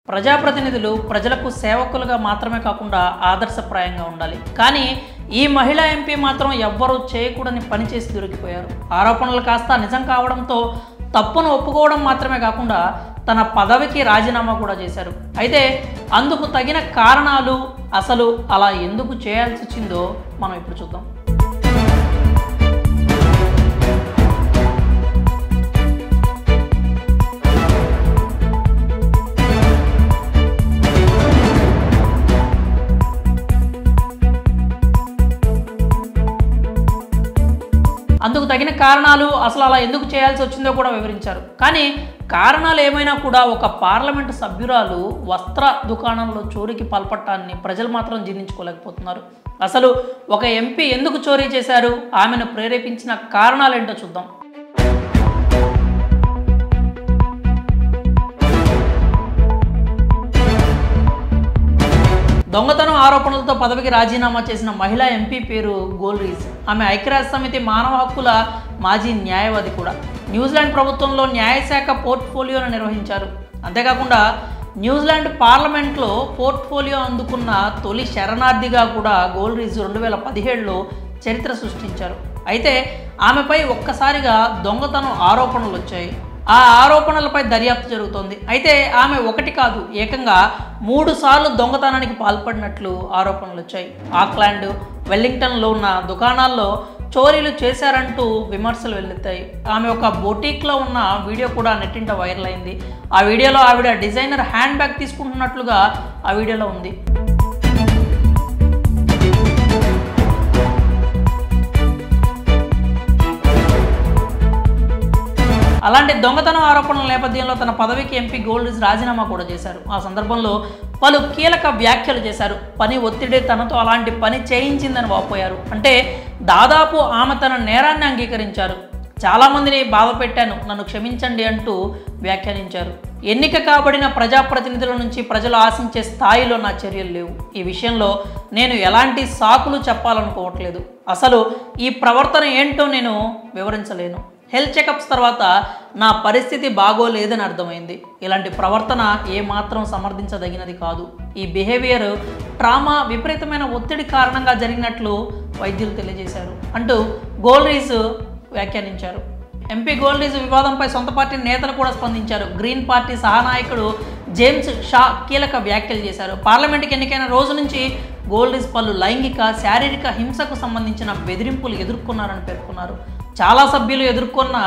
ప్రజాప్రతినిధులు ప్రజలకు సేవకులుగా మాత్రమే కాకుండా ఆదర్శప్రాయంగా ఉండాలి. కానీ ఈ మహిళా ఎంపీ మాత్రం ఎవ్వరూ చేయకూడని పని చేసి దొరికిపోయారు. ఆరోపణలు కాస్త నిజం కావడంతో తప్పును ఒప్పుకోవడం మాత్రమే కాకుండా తన పదవికి రాజీనామా కూడా చేశారు. అయితే అందుకు తగిన కారణాలు, అసలు అలా ఎందుకు చేయాల్సి వచ్చిందో మనం ఇప్పుడు చూద్దాం. అందుకు తగిన కారణాలు, అసలు అలా ఎందుకు చేయాల్సి వచ్చిందో కూడా వివరించారు. కానీ కారణాలు ఏమైనా కూడా ఒక పార్లమెంటు సభ్యురాలు వస్త్ర దుకాణంలో చోరీకి పాల్పడటాన్ని ప్రజలు మాత్రం జీర్ణించుకోలేకపోతున్నారు. అసలు ఒక ఎంపీ ఎందుకు చోరీ చేశారు, ఆమెను ప్రేరేపించిన కారణాలు ఏంటో చూద్దాం. దొంగతనం ఆరోపణలతో పదవికి రాజీనామా చేసిన మహిళా ఎంపీ పేరు గోల్రీజ్. ఆమె ఐక్యరాజ్య సమితి మానవ హక్కుల మాజీ న్యాయవాది కూడా. న్యూజిలాండ్ ప్రభుత్వంలో న్యాయశాఖ పోర్ట్ఫోలియోను నిర్వహించారు. అంతేకాకుండా న్యూజిలాండ్ పార్లమెంట్లో పోర్ట్ఫోలియో అందుకున్న తొలి శరణార్థిగా కూడా గోల్రీజ్ 2017లో చరిత్ర సృష్టించారు. అయితే ఆమెపై ఒక్కసారిగా దొంగతనం ఆరోపణలు వచ్చాయి. ఆ ఆరోపణలపై దర్యాప్తు జరుగుతోంది. అయితే ఆమె ఒకటి కాదు, ఏకంగా 3 సార్లు దొంగతనానికి పాల్పడినట్లు ఆరోపణలు వచ్చాయి. ఆక్లాండ్, వెల్లింగ్టన్లో ఉన్న దుకాణాల్లో చోరీలు చేశారంటూ విమర్శలు వెల్లుతాయి. ఆమె ఒక బొటీక్లో ఉన్న వీడియో కూడా నెట్టింట వైరల్ అయింది. ఆ వీడియోలో ఆవిడ డిజైనర్ హ్యాండ్ బ్యాగ్ తీసుకుంటున్నట్లుగా ఆ వీడియోలో ఉంది. అలాంటి దొంగతనం ఆరోపణల నేపథ్యంలో తన పదవికి ఎంపీ గోల్రీజ్ రాజీనామా కూడా చేశారు. ఆ సందర్భంలో పలు కీలక వ్యాఖ్యలు చేశారు. పని ఒత్తిడి తనతో అలాంటి పని చేయించిందని వాపోయారు. అంటే దాదాపు ఆమె తన నేరాన్ని అంగీకరించారు. చాలామందిని బాధ పెట్టాను, నన్ను క్షమించండి అంటూ వ్యాఖ్యానించారు. ఎన్నిక కాబడిన ప్రజాప్రతినిధుల నుంచి ప్రజలు ఆశించే స్థాయిలో నా చర్యలు లేవు. ఈ విషయంలో నేను ఎలాంటి సాకులు చెప్పాలనుకోవట్లేదు. అసలు ఈ ప్రవర్తన ఏంటో నేను వివరించలేను. హెల్త్ చెకప్స్ తర్వాత నా పరిస్థితి బాగోలేదని అర్థమైంది. ఇలాంటి ప్రవర్తన ఏమాత్రం సమర్థించదగినది కాదు. ఈ బిహేవియర్ ట్రామా, విపరీతమైన ఒత్తిడి కారణంగా జరిగినట్లు వైద్యులు తెలియజేశారు అంటూ గోల్రీజ్ వ్యాఖ్యానించారు. ఎంపీ గోల్రీజ్ వివాదంపై సొంత పార్టీ నేతలు కూడా స్పందించారు. గ్రీన్ పార్టీ సహానాయకుడు జేమ్స్ షా కీలక వ్యాఖ్యలు చేశారు. పార్లమెంటుకి ఎన్నికైన రోజు నుంచి గోల్రీజ్ పలు లైంగిక, శారీరక హింసకు సంబంధించిన బెదిరింపులు ఎదుర్కొన్నారని పేర్కొన్నారు. చాలా సభ్యులు ఎదుర్కొన్న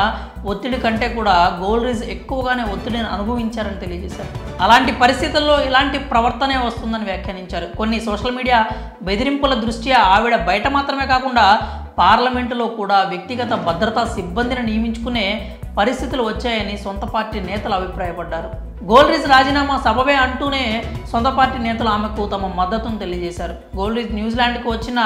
ఒత్తిడి కంటే కూడా గోల్రీజ్ ఎక్కువగానే ఒత్తిడిని అనుభవించారని తెలియజేశారు. అలాంటి పరిస్థితుల్లో ఇలాంటి ప్రవర్తనే వస్తుందని వ్యాఖ్యానించారు. కొన్ని సోషల్ మీడియా బెదిరింపుల దృష్ట్యా ఆవిడ బయట మాత్రమే కాకుండా పార్లమెంటులో కూడా వ్యక్తిగత భద్రతా సిబ్బందిని నియమించుకునే పరిస్థితులు వచ్చాయని సొంత పార్టీ నేతలు అభిప్రాయపడ్డారు. గోల్రీజ్ రాజీనామా సబబే అంటూనే సొంత పార్టీ నేతలు ఆమెకు తమ మద్దతును తెలియజేశారు. గోల్రీజ్ న్యూజిలాండ్కు వచ్చిన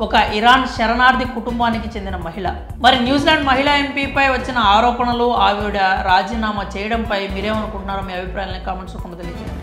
ఒక ఇరాన్ శరణార్థి కుటుంబానికి చెందిన మహిళ. మరి న్యూజిలాండ్ మహిళా ఎంపీపై వచ్చిన ఆరోపణలు, ఆవిడ రాజీనామా చేయడంపై మీరేమనుకుంటున్నారో మీ అభిప్రాయాలను కామెంట్స్ రూపంలో తెలియజేయండి.